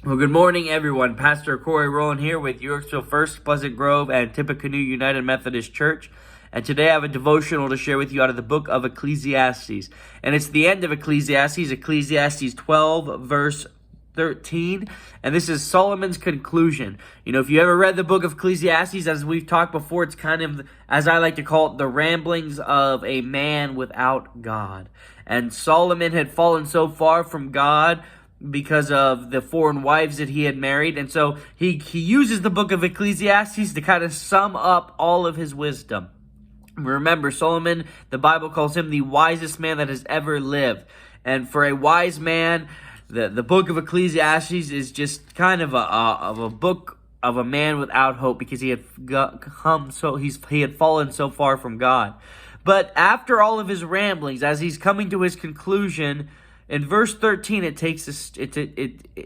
Well, good morning, everyone. Pastor Corey Rowland here with Yorksville First, Pleasant Grove, and Tippecanoe United Methodist Church. And today I have a devotional to share with you out of the book of Ecclesiastes. And it's the end of Ecclesiastes 12, verse 13. And this is Solomon's conclusion. You know, if you ever read the book of Ecclesiastes, as we've talked before, it's kind of, as I like to call it, the ramblings of a man without God. And Solomon had fallen so far from God because of the foreign wives that he had married. And so he uses the book of Ecclesiastes to kind of sum up all of his wisdom. Remember, Solomon, the Bible calls him the wisest man that has ever lived. And for a wise man, the book of Ecclesiastes is just kind of a book of a man without hope, because he had he had fallen so far from God. But after all of his ramblings, as he's coming to his conclusion, in verse 13,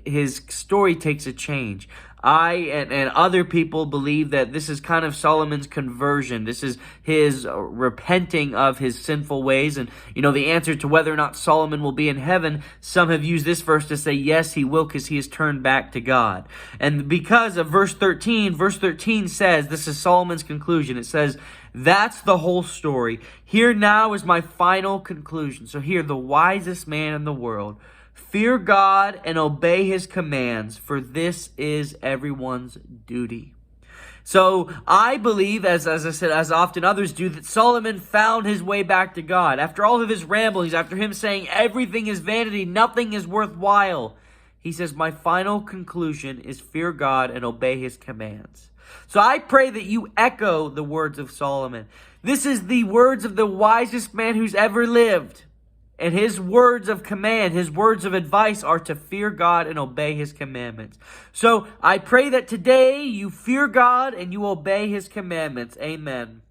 his story takes a change. I and other people believe that this is kind of Solomon's conversion. This is his repenting of his sinful ways. And, you know, the answer to whether or not Solomon will be in heaven, some have used this verse to say, yes, he will, because he has turned back to God. And because of verse 13 says, this is Solomon's conclusion. It says, that's the whole story. Here now is my final conclusion. So here, the wisest man in the world. Fear God and obey his commands, for this is everyone's duty. So I believe, as I said, as often others do, that Solomon found his way back to God. After all of his ramblings, after him saying everything is vanity, nothing is worthwhile, he says, my final conclusion is fear God and obey his commands. So I pray that you echo the words of Solomon. This is the words of the wisest man who's ever lived. And his words of command, his words of advice are to fear God and obey his commandments. So I pray that today you fear God and you obey his commandments. Amen.